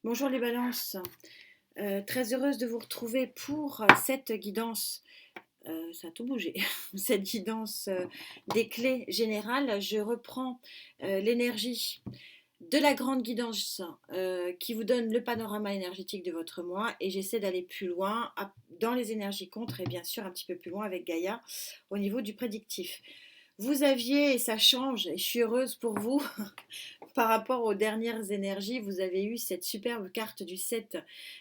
Bonjour les balances. Très heureuse de vous retrouver pour cette guidance. Ça a tout bougé. Cette guidance des clés générales. Je reprends l'énergie de la grande guidance qui vous donne le panorama énergétique de votre mois et j'essaie d'aller plus loin dans les énergies contre et bien sûr un petit peu plus loin avec Gaïa au niveau du prédictif. Vous aviez, et ça change, et je suis heureuse pour vous, par rapport aux dernières énergies, vous avez eu cette superbe carte du 7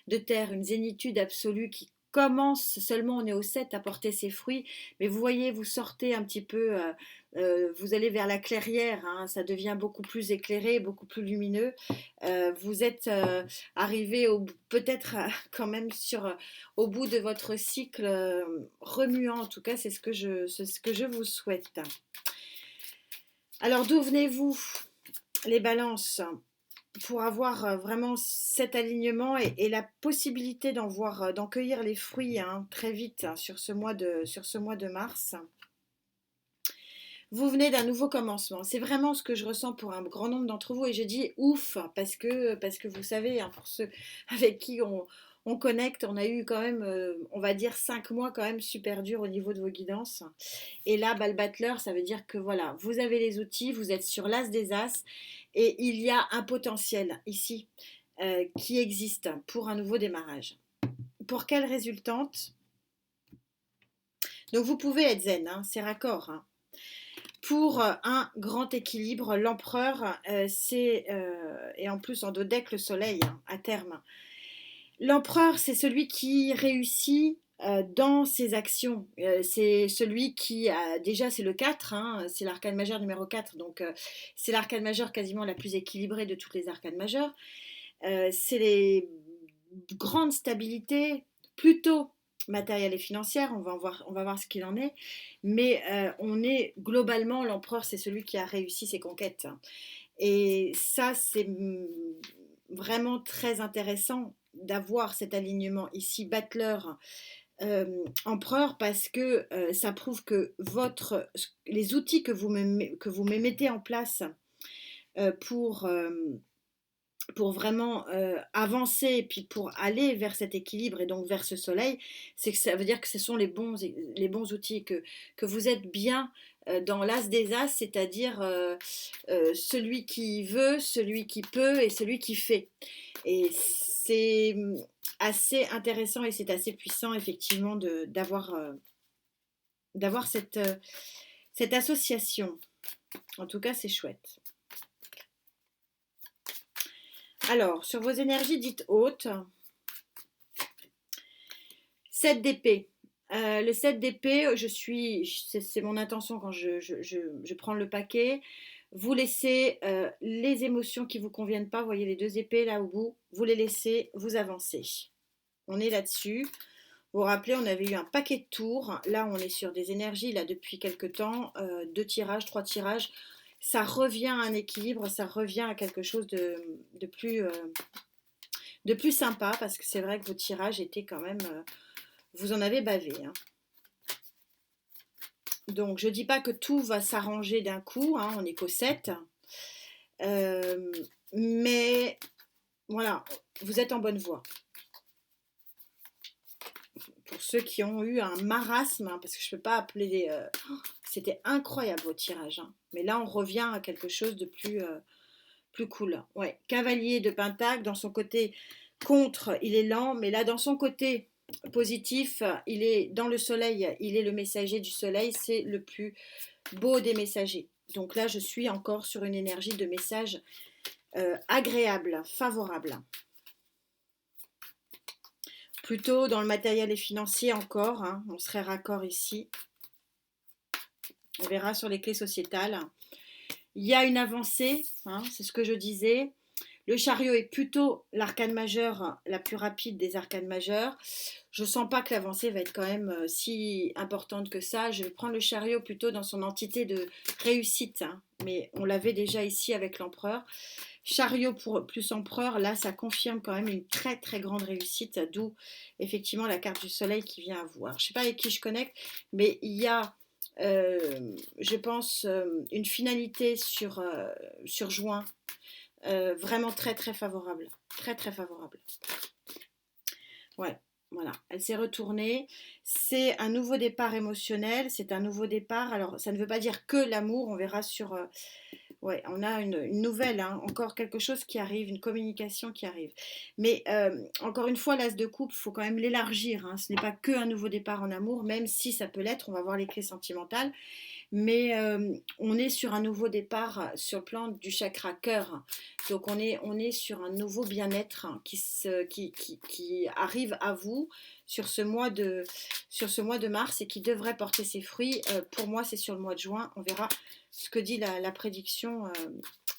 de terre, une zénitude absolue qui commence, seulement on est au 7 à porter ses fruits, mais vous voyez, vous sortez un petit peu, vous allez vers la clairière, hein, ça devient beaucoup plus éclairé, beaucoup plus lumineux. Vous êtes arrivé peut-être quand même au bout de votre cycle remuant, en tout cas c'est ce que je vous souhaite. Alors d'où venez-vous les balances pour avoir vraiment cet alignement et la possibilité d'en cueillir les fruits hein, très vite hein, sur ce mois de mars. Vous venez d'un nouveau commencement. C'est vraiment ce que je ressens pour un grand nombre d'entre vous et je dis ouf parce que vous savez, hein, pour ceux avec qui on connecte, on a eu quand même, on va dire 5 mois quand même super durs au niveau de vos guidances. Et là, bah, le battleur, ça veut dire que voilà, vous avez les outils, vous êtes sur l'as des as et il y a un potentiel ici qui existe pour un nouveau démarrage. Pour quelle résultante? Donc vous pouvez être zen, hein, c'est raccord. Hein. Pour un grand équilibre, l'empereur, et en plus en dodec le soleil hein, à terme. L'empereur, c'est celui qui réussit dans ses actions. C'est celui qui a, déjà c'est le 4, hein, c'est l'arcane majeur numéro 4, donc c'est l'arcane majeur quasiment la plus équilibrée de toutes les arcanes majeures. C'est les grandes stabilités, plutôt matérielle et financière, on va voir ce qu'il en est, mais on est globalement, l'empereur c'est celui qui a réussi ses conquêtes. Et ça c'est vraiment très intéressant d'avoir cet alignement ici, battleur, empereur, parce que ça prouve que les outils que vous me mettez en place euh, pour, euh, pour vraiment avancer et puis pour aller vers cet équilibre et donc vers ce soleil, c'est que ça veut dire que ce sont les bons outils, que vous êtes bien dans l'as des as, c'est-à-dire celui qui veut, celui qui peut et celui qui fait. Et c'est assez intéressant et c'est assez puissant effectivement d'avoir cette association. En tout cas, c'est chouette. Alors, sur vos énergies dites hautes, 7 d'épée. Le 7 d'épée, c'est mon intention quand je prends le paquet. Vous laissez les émotions qui ne vous conviennent pas, vous voyez les deux épées là au bout, vous les laissez, vous avancez. On est là-dessus. Vous vous rappelez, on avait eu un paquet de tours. Là, on est sur des énergies là depuis quelques temps, 2 tirages, 3 tirages. Ça revient à un équilibre, ça revient à quelque chose de plus sympa parce que c'est vrai que vos tirages étaient quand même vous en avez bavé. Hein. Donc je ne dis pas que tout va s'arranger d'un coup, hein, on n'est qu'au 7. Euh, mais voilà, vous êtes en bonne voie. Pour ceux qui ont eu un marasme, hein, parce que je ne peux pas appeler c'était incroyable vos tirages. Hein. Mais là on revient à quelque chose de plus cool. Ouais. Cavalier de Pentacle, dans son côté contre, il est lent, mais là dans son côté positif, il est dans le soleil, il est le messager du soleil, c'est le plus beau des messagers. Donc là, je suis encore sur une énergie de message agréable, favorable. Plutôt dans le matériel et financier encore, hein, on serait raccord ici. On verra sur les clés sociétales. Il y a une avancée, hein, c'est ce que je disais. Le chariot est plutôt l'arcane majeur, la plus rapide des arcanes majeures. Je ne sens pas que l'avancée va être quand même si importante que ça. Je vais prendre le chariot plutôt dans son entité de réussite. Hein. Mais on l'avait déjà ici avec l'empereur. Chariot plus empereur, là, ça confirme quand même une très très grande réussite, d'où effectivement la carte du soleil qui vient à voir. Je ne sais pas avec qui je connecte, mais il y a, je pense, une finalité sur juin vraiment très très favorable. Très très favorable. Ouais, voilà. Elle s'est retournée. C'est un nouveau départ émotionnel. C'est un nouveau départ. Alors, ça ne veut pas dire que l'amour. On verra sur. Ouais, on a une nouvelle, hein, encore quelque chose qui arrive, une communication qui arrive. Mais encore une fois, l'as de coupe, il faut quand même l'élargir, hein. Ce n'est pas que un nouveau départ en amour, même si ça peut l'être. On va voir les clés sentimentales. Mais on est sur un nouveau départ sur le plan du chakra cœur. Donc on est sur un nouveau bien-être qui arrive à vous sur ce mois de mars et qui devrait porter ses fruits. Pour moi, c'est sur le mois de juin. On verra ce que dit la prédiction,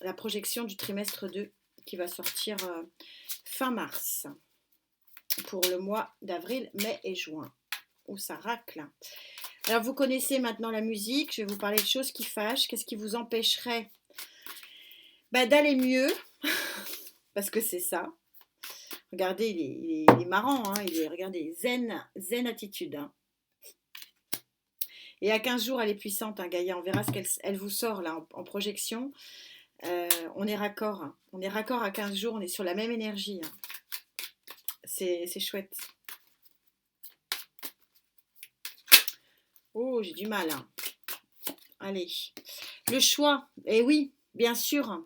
la projection du trimestre 2 qui va sortir fin mars pour le mois d'avril, mai et juin où ça racle. Alors vous connaissez maintenant la musique, je vais vous parler de choses qui fâchent. Qu'est-ce qui vous empêcherait d'aller mieux? Parce que c'est ça. Regardez, il est marrant, hein, regardez, zen attitude. Hein. Et à 15 jours, elle est puissante, hein, Gaïa. On verra ce qu'elle vous sort là en projection. On est raccord. Hein. On est raccord à 15 jours, on est sur la même énergie. Hein. C'est chouette. Oh, j'ai du mal. Hein. Allez. Le choix. Eh oui, bien sûr.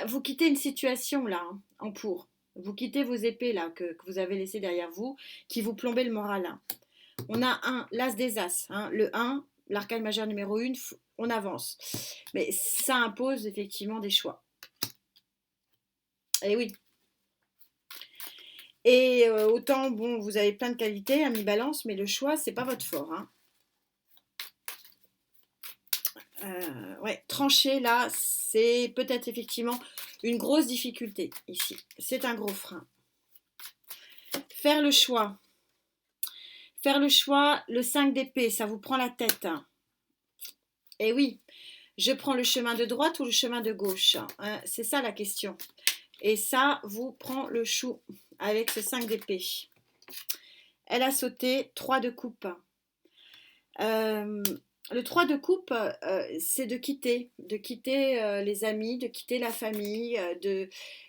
Vous quittez une situation là, hein, en pour. Vous quittez vos épées là que vous avez laissées derrière vous, qui vous plombaient le moral. Hein. On a l'as des as. Hein, le 1, l'arcane majeur numéro 1, on avance. Mais ça impose effectivement des choix. Et oui. Et autant, bon, vous avez plein de qualités, ami balance, mais le choix, c'est pas votre fort. Hein. Ouais, trancher là, c'est peut-être effectivement une grosse difficulté ici. C'est un gros frein. Faire le choix. Faire le choix, le 5 d'épée, ça vous prend la tête. Hein. Et oui, je prends le chemin de droite ou le chemin de gauche. Hein, c'est ça la question. Et ça vous prend le chou avec ce 5 d'épée. Elle a sauté 3 de coupe. Le 3 de coupe, c'est de quitter les amis, de quitter la famille.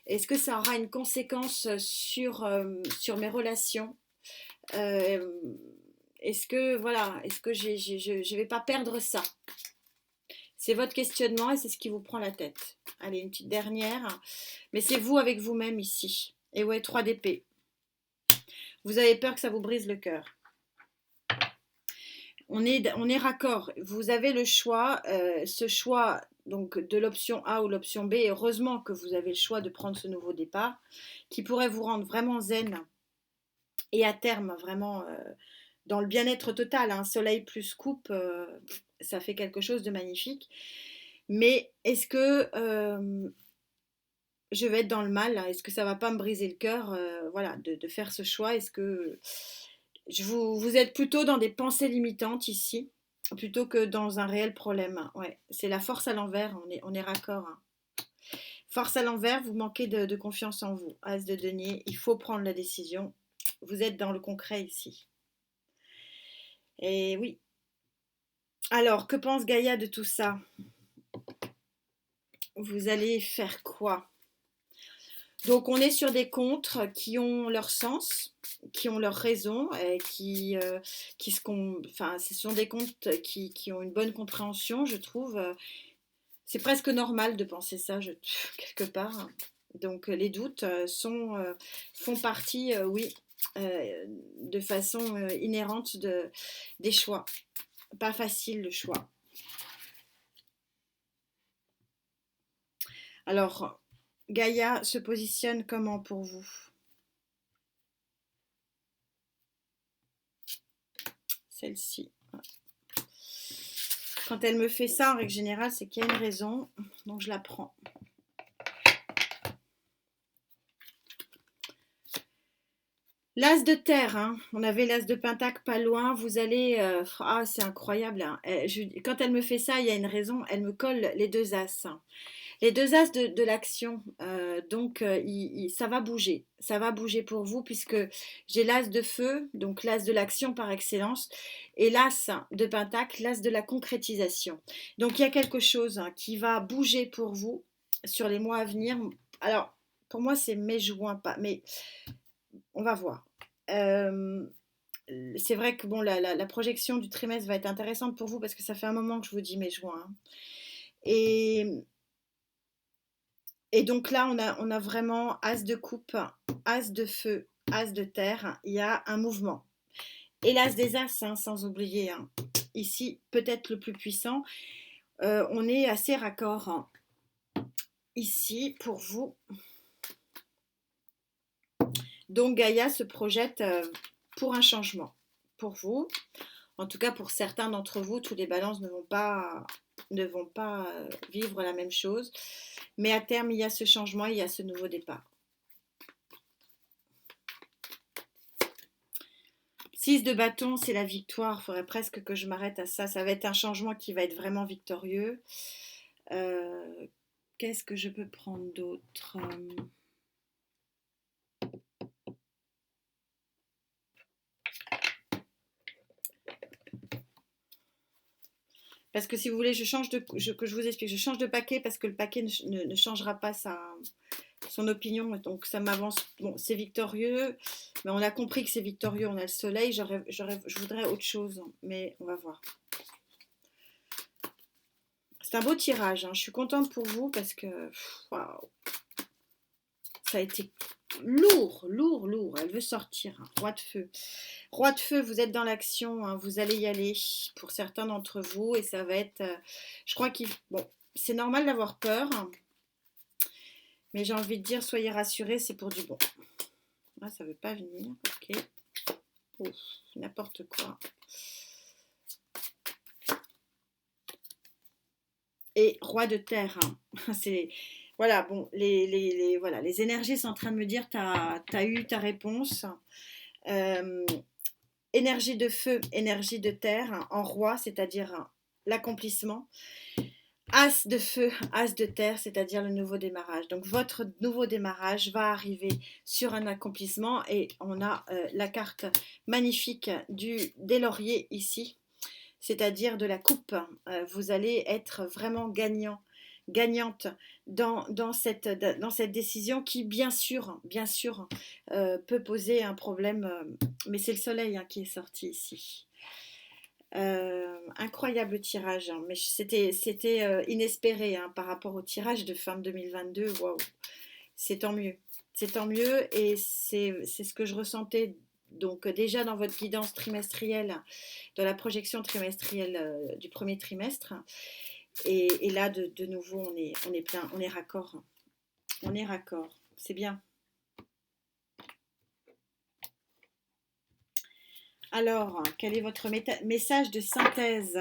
Est-ce que ça aura une conséquence sur mes relations? Est-ce que je vais pas perdre ça? C'est votre questionnement et c'est ce qui vous prend la tête. Allez, une petite dernière. Mais c'est vous avec vous-même ici. Et ouais, 3 d'épée. Vous avez peur que ça vous brise le cœur. On est raccord. Vous avez le choix. Ce choix donc de l'option A ou l'option B. Et heureusement que vous avez le choix de prendre ce nouveau départ qui pourrait vous rendre vraiment zen et à terme vraiment dans le bien-être total. Hein, soleil plus coupe, ça fait quelque chose de magnifique. Mais est-ce que je vais être dans le mal? Est-ce que ça va pas me briser le cœur voilà, de faire ce choix? Est-ce que vous êtes plutôt dans des pensées limitantes ici, plutôt que dans un réel problème? Ouais, c'est la force à l'envers, on est raccord. Hein. Force à l'envers, vous manquez de confiance en vous. As de denier, il faut prendre la décision. Vous êtes dans le concret ici. Et oui. Alors, que pense Gaïa de tout ça? Vous allez faire quoi? Donc, on est sur des contres qui ont leur sens, qui ont leur raison, et ce sont des contes qui ont une bonne compréhension, je trouve. C'est presque normal de penser ça, quelque part. Donc, les doutes font partie, oui, de façon inhérente des choix. Pas facile le choix. Alors, Gaïa se positionne comment pour vous? Celle-ci. Quand elle me fait ça, en règle générale, c'est qu'il y a une raison. Donc, je la prends. L'as de terre, hein. On avait l'as de pentacle pas loin, vous allez... c'est incroyable. Hein. Quand elle me fait ça, il y a une raison, elle me colle les deux as. Les deux as de l'action, donc ça va bouger pour vous puisque j'ai l'as de feu, donc l'as de l'action par excellence, et l'as de pentacle, l'as de la concrétisation. Donc il y a quelque chose qui va bouger pour vous sur les mois à venir. Alors pour moi c'est mai-juin, pas, mais on va voir. Euh, c'est vrai que bon, la projection du trimestre va être intéressante pour vous parce que ça fait un moment que je vous dis mai-juin, hein. Et Et donc là, on a vraiment As de coupe, As de feu, As de terre. Il y a un mouvement. Et l'As des As, hein, sans oublier, hein. Ici, peut-être le plus puissant. On est assez raccord, hein, ici pour vous. Donc Gaïa se projette pour un changement. Pour vous. En tout cas, pour certains d'entre vous, tous les balances ne vont pas vivre la même chose. Mais à terme, il y a ce changement, il y a ce nouveau départ. 6 de bâton, c'est la victoire. Il faudrait presque que je m'arrête à ça. Ça va être un changement qui va être vraiment victorieux. Qu'est-ce que je peux prendre d'autre? Parce que si vous voulez, que je vous explique, je change de paquet parce que le paquet ne changera pas son opinion. Donc ça m'avance. Bon, c'est victorieux, mais on a compris que c'est victorieux. On a le soleil. Je voudrais autre chose, mais on va voir. C'est un beau tirage, hein. Je suis contente pour vous parce que waouh, ça a été lourd, lourd, lourd. Elle veut sortir, hein. Roi de feu. Roi de feu, vous êtes dans l'action, hein. Vous allez y aller pour certains d'entre vous et ça va être. Je crois qu'il. Bon, c'est normal d'avoir peur, hein, mais j'ai envie de dire, soyez rassurés, c'est pour du bon. Ah, ça veut pas venir, ok. Ouf, n'importe quoi. Et roi de terre, hein. C'est. Voilà, bon, voilà, les énergies sont en train de me dire, t'as eu ta réponse. Euh, Énergie de feu, énergie de terre, hein, en roi, c'est-à-dire l'accomplissement. As de feu, as de terre, c'est-à-dire le nouveau démarrage. Donc votre nouveau démarrage va arriver sur un accomplissement et on a la carte magnifique des lauriers ici, c'est-à-dire de la coupe. Vous allez être vraiment gagnante dans cette décision qui, bien sûr, peut poser un problème, mais c'est le soleil, hein, qui est sorti ici. Incroyable tirage, hein, mais c'était inespéré, hein, par rapport au tirage de fin 2022. Waouh, c'est tant mieux. C'est tant mieux et c'est ce que je ressentais donc déjà dans votre guidance trimestrielle, dans la projection trimestrielle du premier trimestre. Et là, de nouveau, on est plein, on est raccord. On est raccord. C'est bien. Alors, quel est votre message de synthèse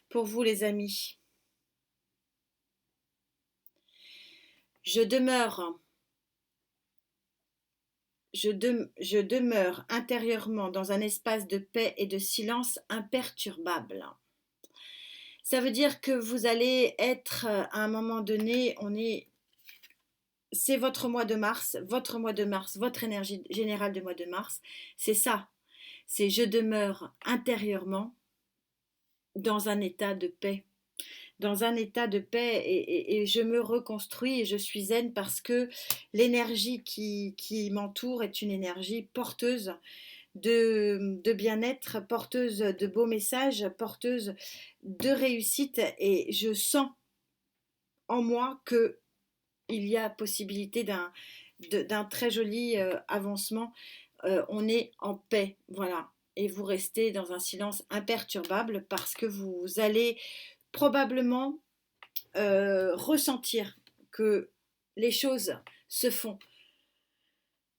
pour vous, les amis? Je demeure intérieurement dans un espace de paix et de silence imperturbable. Ça veut dire que vous allez être à un moment donné, c'est votre mois de mars, votre énergie générale de mois de mars, c'est ça. C'est je demeure intérieurement dans un état de paix. Dans un état de paix et je me reconstruis et je suis zen parce que l'énergie qui m'entoure est une énergie porteuse de bien-être, porteuse de beaux messages, porteuse de réussite et je sens en moi que il y a possibilité d'un très joli avancement. On est en paix, voilà. Et vous restez dans un silence imperturbable parce que vous allez probablement ressentir que les choses se font.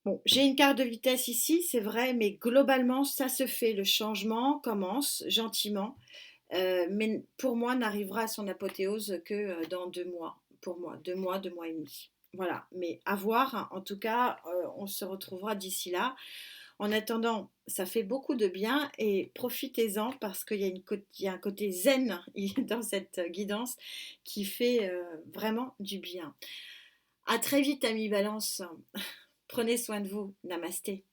Bon, j'ai une carte de vitesse ici, c'est vrai, mais globalement, ça se fait. Le changement commence gentiment, mais pour moi, n'arrivera à son apothéose que dans 2 mois. Pour moi, 2 mois, 2 mois et demi. Voilà, mais à voir, hein. En tout cas, on se retrouvera d'ici là. En attendant, ça fait beaucoup de bien et profitez-en parce qu'il y a il y a un côté zen dans cette guidance qui fait vraiment du bien. À très vite, ami Balance. Prenez soin de vous. Namasté.